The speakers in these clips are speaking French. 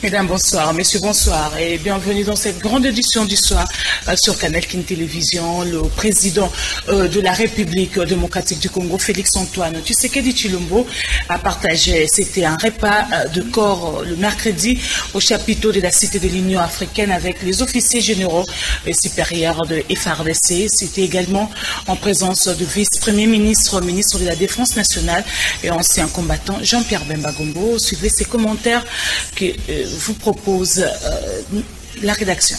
Mesdames, bonsoir. Messieurs, bonsoir. Et bienvenue dans cette grande édition du soir sur Canal King Télévision. Le président de la République démocratique du Congo, Félix Antoine Tshisekedi Tshilombo, a partagé, c'était un repas de corps le mercredi au chapiteau de la Cité de l'Union africaine avec les officiers généraux supérieurs de FARDC. C'était également en présence du vice-premier ministre, ministre de la Défense nationale et ancien combattant Jean-Pierre Bemba Gombo. Suivez ces commentaires que vous propose la rédaction.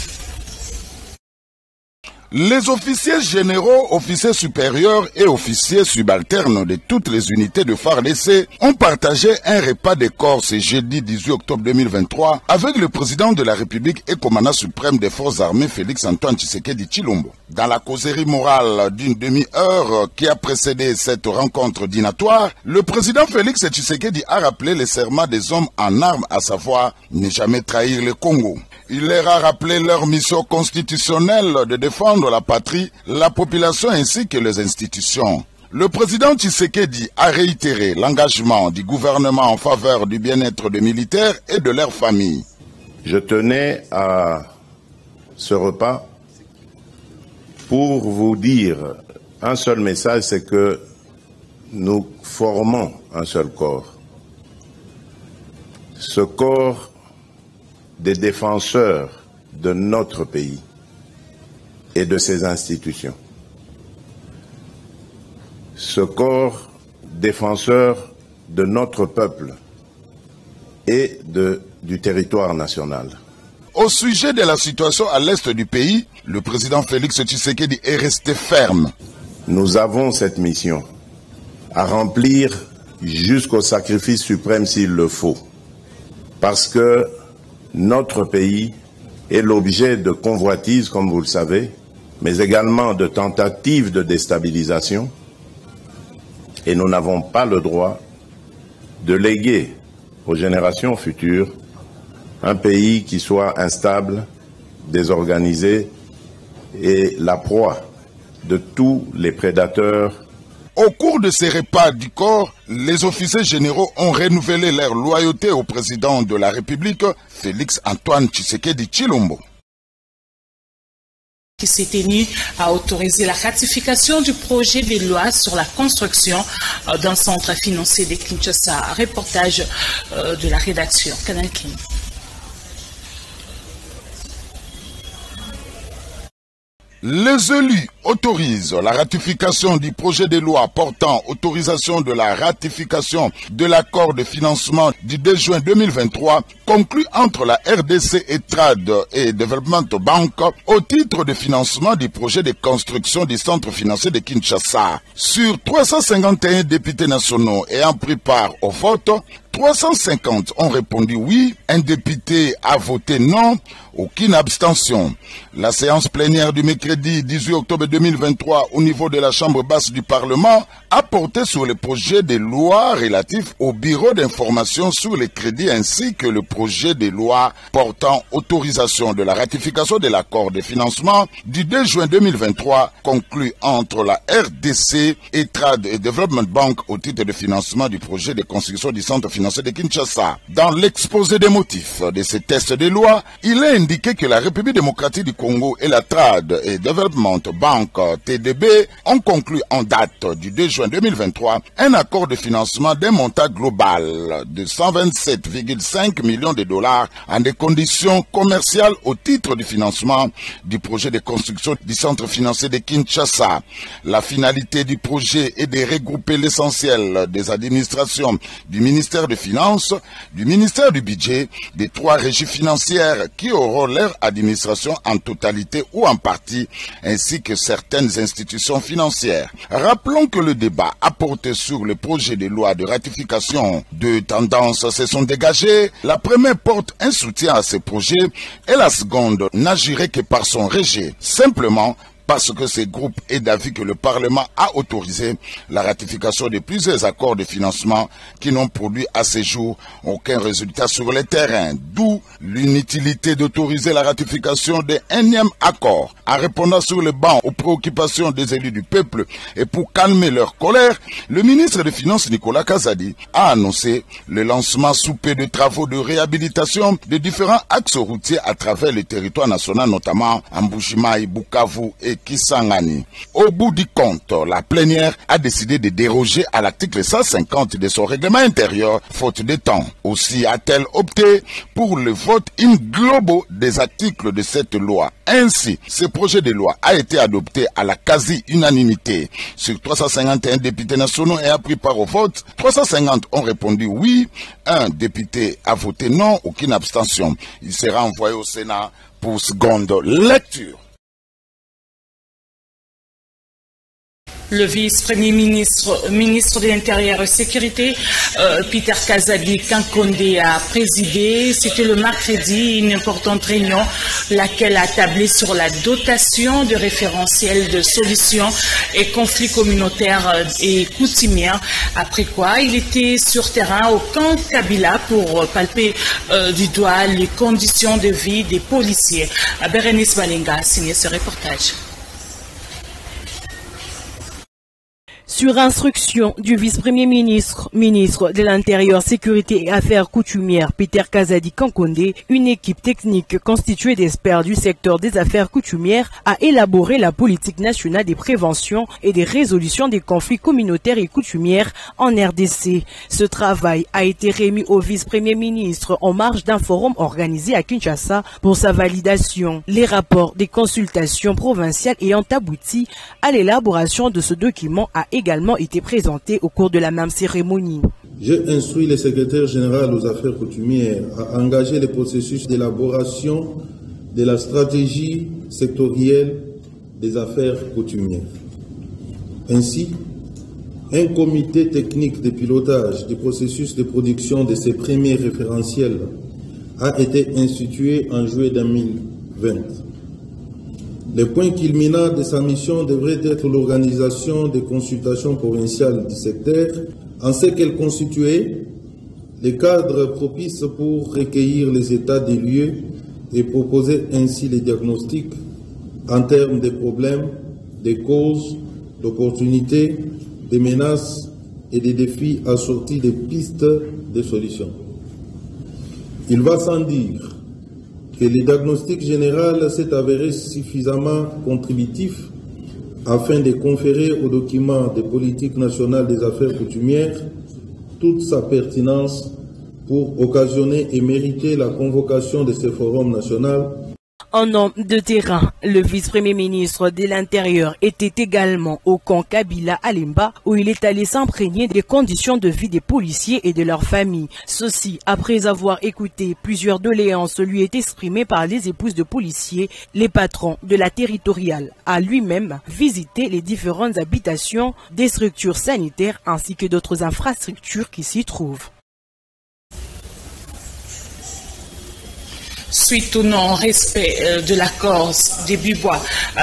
Les officiers généraux, officiers supérieurs et officiers subalternes de toutes les unités de FARDC ont partagé un repas de corps ce jeudi 18 octobre 2023 avec le président de la République et commandant suprême des forces armées Félix Antoine Tshisekedi Tshilombo. Dans la causerie morale d'une demi-heure qui a précédé cette rencontre dînatoire, le président Félix Tshisekedi a rappelé les serments des hommes en armes, à savoir ne jamais trahir le Congo. Il leur a rappelé leur mission constitutionnelle de défendre la patrie, la population ainsi que les institutions. Le président Tshisekedi a réitéré l'engagement du gouvernement en faveur du bien-être des militaires et de leurs familles. Je tenais à ce repas pour vous dire un seul message, c'est que nous formons un seul corps. Ce corps des défenseurs de notre pays et de ses institutions. Ce corps défenseur de notre peuple et du territoire national. Au sujet de la situation à l'est du pays, le président Félix Tshisekedi est resté ferme. Nous avons cette mission à remplir jusqu'au sacrifice suprême s'il le faut. Parce que notre pays est l'objet de convoitises, comme vous le savez, mais également de tentatives de déstabilisation. Et nous n'avons pas le droit de léguer aux générations futures un pays qui soit instable, désorganisé et la proie de tous les prédateurs. Au cours de ces repas du corps, les officiers généraux ont renouvelé leur loyauté au président de la République, Félix Antoine Tshisekedi Tshilombo. Qui s'est tenu à autoriser la ratification du projet de loi sur la construction d'un centre financier de Kinshasa. Reportage de la rédaction Canal King. Les élus autorisent la ratification du projet de loi portant autorisation de la ratification de l'accord de financement du 2 juin 2023 conclu entre la RDC et Trade et Development Bank au titre de financement du projet de construction du centre financier de Kinshasa. Sur 351 députés nationaux ayant pris part au vote, 350 ont répondu oui, un député a voté non, aucune abstention. La séance plénière du mercredi 18 octobre 2023 au niveau de la Chambre basse du Parlement a porté sur le projet de loi relatif au bureau d'information sur les crédits ainsi que le projet de loi portant autorisation de la ratification de l'accord de financement du 2 juin 2023 conclu entre la RDC et Trade et Development Bank au titre de financement du projet de construction du centre financier de Kinshasa. Dans l'exposé des motifs de ces textes de loi, il est indiqué que la République démocratique du Congo et la Trade et Development Bank TDB ont conclu en date du 2 juin 2023 un accord de financement d'un montant global de 127,5 millions de dollars en des conditions commerciales au titre du financement du projet de construction du centre financier de Kinshasa. La finalité du projet est de regrouper l'essentiel des administrations du ministère des Finances, du ministère du Budget, des 3 régies financières qui auront leur administration en totalité ou en partie, ainsi que certaines institutions financières. Rappelons que le débat a porté sur le projet de loi de ratification. Deux tendances se sont dégagées. La première porte un soutien à ce projet et la seconde n'agirait que par son rejet. Simplement parce que ce groupe est d'avis que le Parlement a autorisé la ratification de plusieurs accords de financement qui n'ont produit à ce jour aucun résultat sur le terrain, d'où l'inutilité d'autoriser la ratification d'un énième accord. En répondant sur le banc aux préoccupations des élus du peuple et pour calmer leur colère, le ministre des Finances Nicolas Kazadi a annoncé le lancement sous peu de travaux de réhabilitation de différents axes routiers à travers le territoire national, notamment à Mbujimayi, Bukavu et Kisangani. Au bout du compte, la plénière a décidé de déroger à l'article 150 de son règlement intérieur, faute de temps. Aussi a-t-elle opté pour le vote in globo des articles de cette loi. Ainsi, ce projet de loi a été adopté à la quasi-unanimité. Sur 351 députés nationaux et pris part au vote, 350 ont répondu oui, un député a voté non, aucune abstention. Il sera envoyé au Sénat pour seconde lecture. Le vice-premier ministre de l'Intérieur et Sécurité, Peter Kazadi Kankonde, a présidé, c'était le mercredi, une importante réunion, laquelle a tablé sur la dotation de référentiels de solutions et conflits communautaires et coutumières. Après quoi, il était sur terrain au camp Kabila pour palper du doigt les conditions de vie des policiers. Bérénice Balinga a signé ce reportage. Sur instruction du vice-premier ministre de l'Intérieur, Sécurité et Affaires coutumières, Peter Kazadi Kankonde, une équipe technique constituée d'experts du secteur des affaires coutumières a élaboré la politique nationale des préventions et des résolutions des conflits communautaires et coutumières en RDC. Ce travail a été remis au vice-premier ministre en marge d'un forum organisé à Kinshasa pour sa validation. Les rapports des consultations provinciales ayant abouti à l'élaboration de ce document a également été présenté au cours de la même cérémonie. J'ai instruit le secrétaire général aux affaires coutumières à engager le processus d'élaboration de la stratégie sectorielle des affaires coutumières. Ainsi, un comité technique de pilotage du processus de production de ces premiers référentiels a été institué en juillet 2020. Le point culminant de sa mission devrait être l'organisation des consultations provinciales du secteur, en ce qu'elle constituait les cadres propices pour recueillir les états des lieux et proposer ainsi les diagnostics en termes de problèmes, des causes, d'opportunités, des menaces et des défis assortis des pistes de solutions. Il va sans dire que le diagnostic général s'est avéré suffisamment contributif afin de conférer au document de politique nationale des affaires coutumières toute sa pertinence pour occasionner et mériter la convocation de ce forum national. En homme de terrain, le vice-premier ministre de l'Intérieur était également au camp Kabila à Lemba, où il est allé s'imprégner des conditions de vie des policiers et de leurs familles. Ceci, après avoir écouté plusieurs doléances lui est exprimées par les épouses de policiers, les patrons de la territoriale a lui-même visité les différentes habitations des structures sanitaires ainsi que d'autres infrastructures qui s'y trouvent. Suite au non-respect de l'accord des Bibois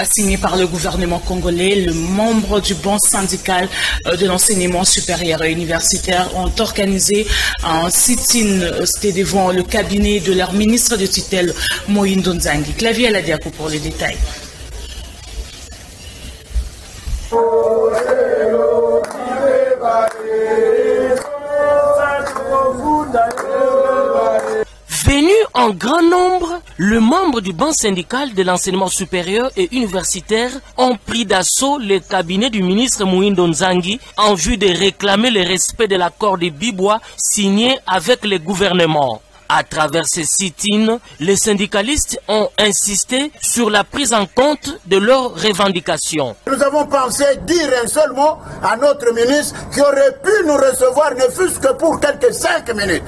signé par le gouvernement congolais, le membre du banc syndical de l'enseignement supérieur et universitaire ont organisé un sit-in. C'était devant le cabinet de leur ministre de tutelle, Mohindo Nzangi. Clavier à la Diaco pour les détails. Venu en grand nombre, le membre du banc syndical de l'enseignement supérieur et universitaire ont pris d'assaut le cabinet du ministre Mohindo Nzangi en vue de réclamer le respect de l'accord de Bibois signé avec le gouvernement. À travers ces sit-ins, les syndicalistes ont insisté sur la prise en compte de leurs revendications. Nous avons pensé dire un seul mot à notre ministre qui aurait pu nous recevoir, ne fût-ce que pour quelques 5 minutes.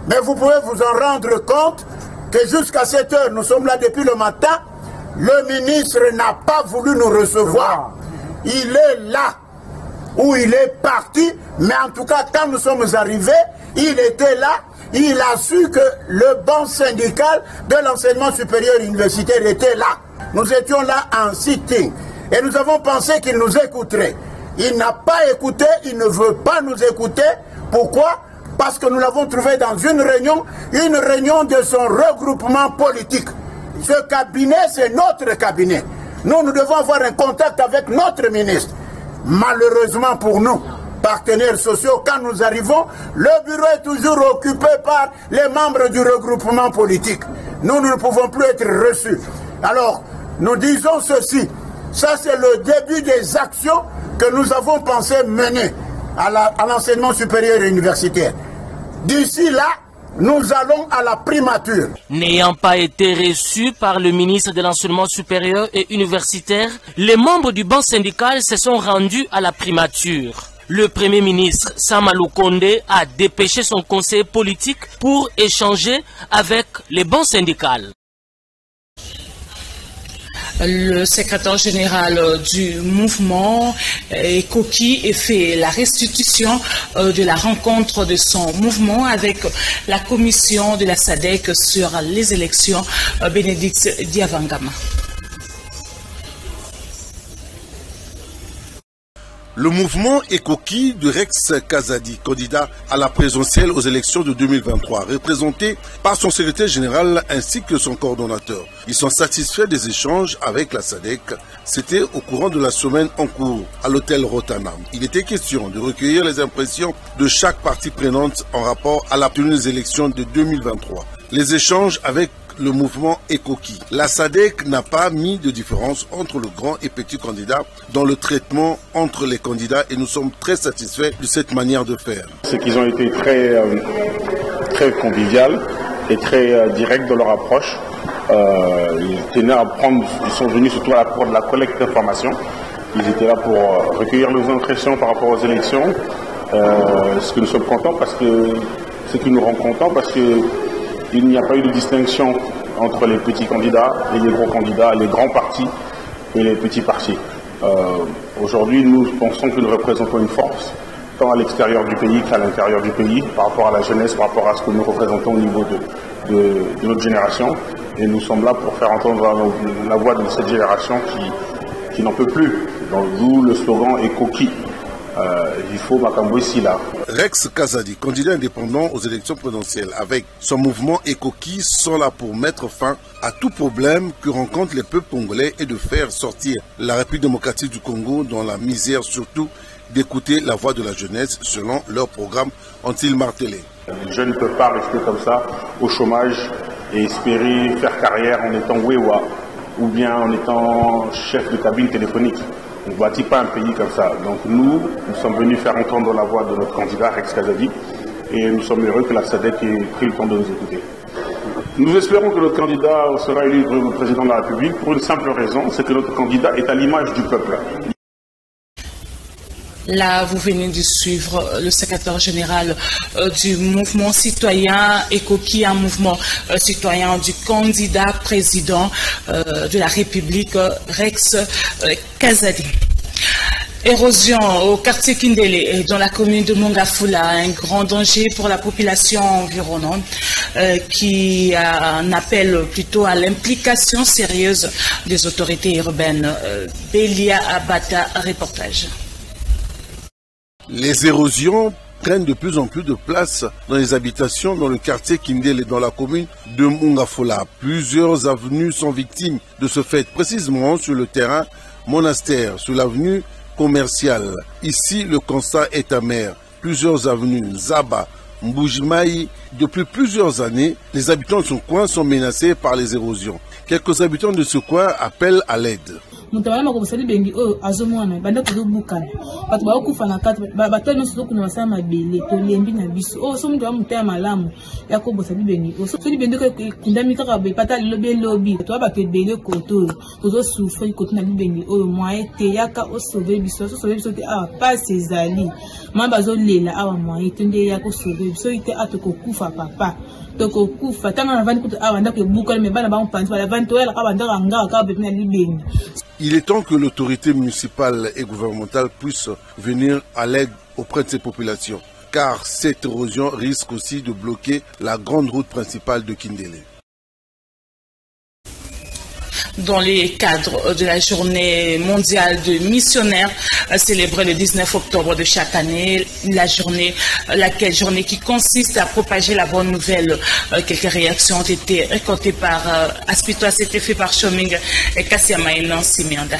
Mais vous pouvez vous en rendre compte que jusqu'à cette heure, nous sommes là depuis le matin, le ministre n'a pas voulu nous recevoir. Il est là. où il est parti, mais en tout cas, quand nous sommes arrivés, il était là, il a su que le banc syndical de l'enseignement supérieur universitaire était là. Nous étions là en sitting et nous avons pensé qu'il nous écouterait. Il n'a pas écouté, il ne veut pas nous écouter. Pourquoi? Parce que nous l'avons trouvé dans une réunion de son regroupement politique. Ce cabinet, c'est notre cabinet. Nous devons avoir un contact avec notre ministre. Malheureusement pour nous, partenaires sociaux, quand nous arrivons, le bureau est toujours occupé par les membres du regroupement politique. Nous ne pouvons plus être reçus. Alors, nous disons ceci. Ça, c'est le début des actions que nous avons pensé mener à l'enseignement supérieur et universitaire. D'ici là, nous allons à la primature. N'ayant pas été reçus par le ministre de l'Enseignement supérieur et universitaire, les membres du banc syndical se sont rendus à la primature. Le Premier ministre Sama Lukonde a dépêché son conseiller politique pour échanger avec les bancs syndicales. Le secrétaire général du mouvement Ekoki fait la restitution de la rencontre de son mouvement avec la commission de la SADC sur les élections, Bénédicte Diavangama. Le mouvement Ekoki de Rex Kazadi, candidat à la présidentielle aux élections de 2023, représenté par son secrétaire général ainsi que son coordonnateur. Ils sont satisfaits des échanges avec la SADC. C'était au courant de la semaine en cours à l'hôtel Rotanam. Il était question de recueillir les impressions de chaque partie prenante en rapport à la tenue des élections de 2023. Les échanges avec le mouvement Ekoki. La SADC n'a pas mis de différence entre le grand et petit candidat dans le traitement entre les candidats et nous sommes très satisfaits de cette manière de faire. C'est qu'ils ont été très convivial et très directs dans leur approche. Ils tenaient à prendre, ils sont venus surtout à pour de la collecte d'informations. Ils étaient là pour recueillir nos impressions par rapport aux élections. Ce que nous sommes contents parce que ce qui nous rend contents parce que il n'y a pas eu de distinction entre les petits candidats et les gros candidats, les grands partis et les petits partis. Aujourd'hui, nous pensons que nous représentons une force, tant à l'extérieur du pays qu'à l'intérieur du pays, par rapport à la jeunesse, par rapport à ce que nous représentons au niveau de notre génération. Et nous sommes là pour faire entendre la voix de cette génération qui n'en peut plus. D'où le slogan Ekoki. Il faut Makambo ici là. Rex Kazadi, candidat indépendant aux élections présidentielles, avec son mouvement Ekoki, sont là pour mettre fin à tout problème que rencontrent les peuples congolais et de faire sortir la République démocratique du Congo dans la misère, surtout d'écouter la voix de la jeunesse selon leur programme, ont-ils martelé. Les jeunes ne peuvent pas rester comme ça au chômage et espérer faire carrière en étant Wewa ou bien en étant chef de cabine téléphonique. On ne bâtit pas un pays comme ça. Donc nous sommes venus faire entendre la voix de notre candidat Rex Kazadi et nous sommes heureux que la SADC ait pris le temps de nous écouter. Nous espérons que notre candidat sera élu président de la République pour une simple raison, c'est que notre candidat est à l'image du peuple. Là, vous venez de suivre le secrétaire général du mouvement citoyen Ekoki, un mouvement citoyen du candidat président de la République, Rex Kazadi. Érosion au quartier Kindele, dans la commune de Mongafula, un grand danger pour la population environnante qui en appelle plutôt à l'implication sérieuse des autorités urbaines. Belia Abata, reportage. Les érosions prennent de plus en plus de place dans les habitations dans le quartier Kindele et dans la commune de Mongafula. Plusieurs avenues sont victimes de ce fait, précisément sur le terrain Monastère, sur l'avenue commerciale. Ici, le constat est amer. Plusieurs avenues, Zaba, Mbujimaï, depuis plusieurs années, les habitants de ce coin sont menacés par les érosions. Quelques habitants de ce coin appellent à l'aide. Mutabana makobosali bengi oyo azomwana banda kuzobukana bato bakufa na kati batano soko kuna basama mabele to lembi na biso o so mutwa mutaya malamu ya kobosali bengi o so libende ko kundami kaka be pata lobi to ba bele koto to souffrir koto na bengi oyo moye te yaka o sauver biso te a pas ezali ma bazolela awa moye te nde ya ko sauver biso ite atoko kufa papa tokokufa tanga na vandi kutu awanda ke bukala me bana ba mpanzi ba vandi to yala ka banda nga ka be na libengi. Il est temps que l'autorité municipale et gouvernementale puisse venir à l'aide auprès de ces populations, car cette érosion risque aussi de bloquer la grande route principale de Kindélé. Dans les cadres de la journée mondiale de missionnaires célébrée le 19 octobre de chaque année, laquelle journée qui consiste à propager la bonne nouvelle. Quelques réactions ont été récoltées par Aspito, c'était fait par Choming et Kassiama et Nancy Mianda.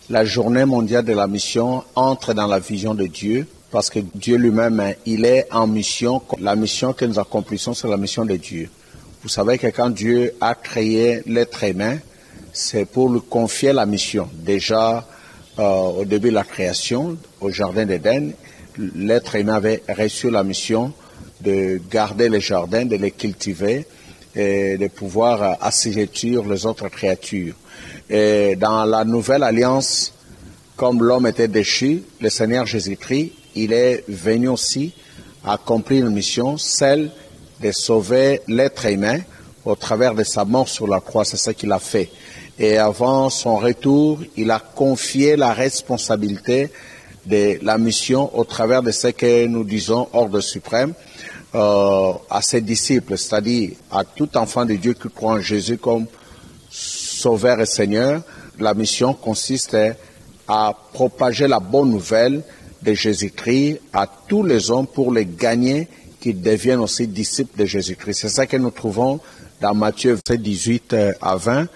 La journée mondiale de la mission entre dans la vision de Dieu, parce que Dieu lui-même, il est en mission. La mission que nous accomplissons, c'est la mission de Dieu. Vous savez que quand Dieu a créé l'être humain, c'est pour lui confier la mission. Déjà, au début de la création, au Jardin d'Éden, l'être humain avait reçu la mission de garder les jardins, de les cultiver et de pouvoir assujettir les autres créatures. Et dans la nouvelle alliance, comme l'homme était déchu, le Seigneur Jésus-Christ, il est venu aussi accomplir une mission, celle de sauver l'être humain au travers de sa mort sur la croix. C'est ce qu'il a fait. Et avant son retour, il a confié la responsabilité de la mission au travers de ce que nous disons Ordre suprême à ses disciples, c'est-à-dire à tout enfant de Dieu qui croit en Jésus comme Sauveur et Seigneur. La mission consiste à propager la bonne nouvelle de Jésus-Christ à tous les hommes pour les gagner, qui deviennent aussi disciples de Jésus-Christ. C'est ça que nous trouvons dans Matthieu 18 à 20.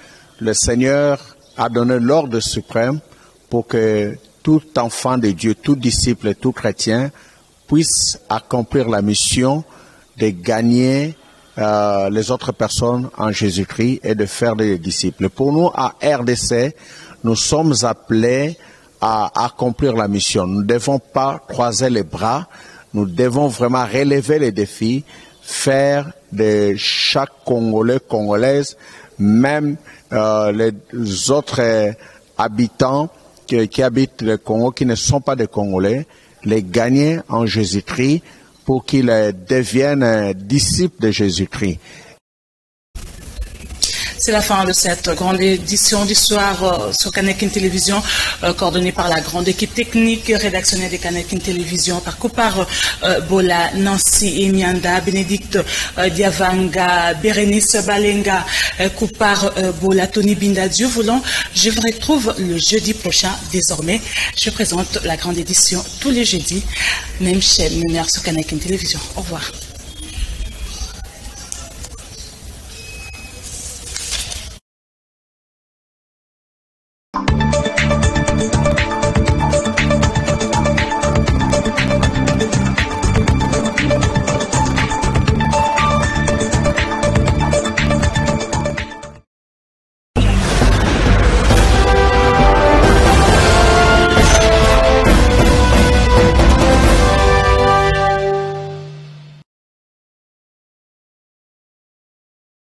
Le Seigneur a donné l'ordre suprême pour que tout enfant de Dieu, tout disciple et tout chrétien puisse accomplir la mission de gagner les autres personnes en Jésus-Christ et de faire des disciples. Pour nous, à RDC, nous sommes appelés à accomplir la mission. Nous ne devons pas croiser les bras. Nous devons vraiment relever les défis, faire de chaque Congolais, Congolaise, même les autres habitants qui habitent le Congo, qui ne sont pas des Congolais, les gagner en Jésus-Christ pour qu'ils deviennent disciples de Jésus-Christ. C'est la fin de cette grande édition du soir sur Kanekin Télévision, coordonnée par la grande équipe technique rédactionnelle de Kanekin Télévision, par Kopar Bola, Nancy Emianda, Bénédicte Diavanga, Bérénice Balenga, Kopar Bola, Tony Binda. Dieu voulant, je vous retrouve le jeudi prochain. Désormais, je présente la grande édition tous les jeudis, même chaîne, lumière sur Kanekin Télévision. Au revoir.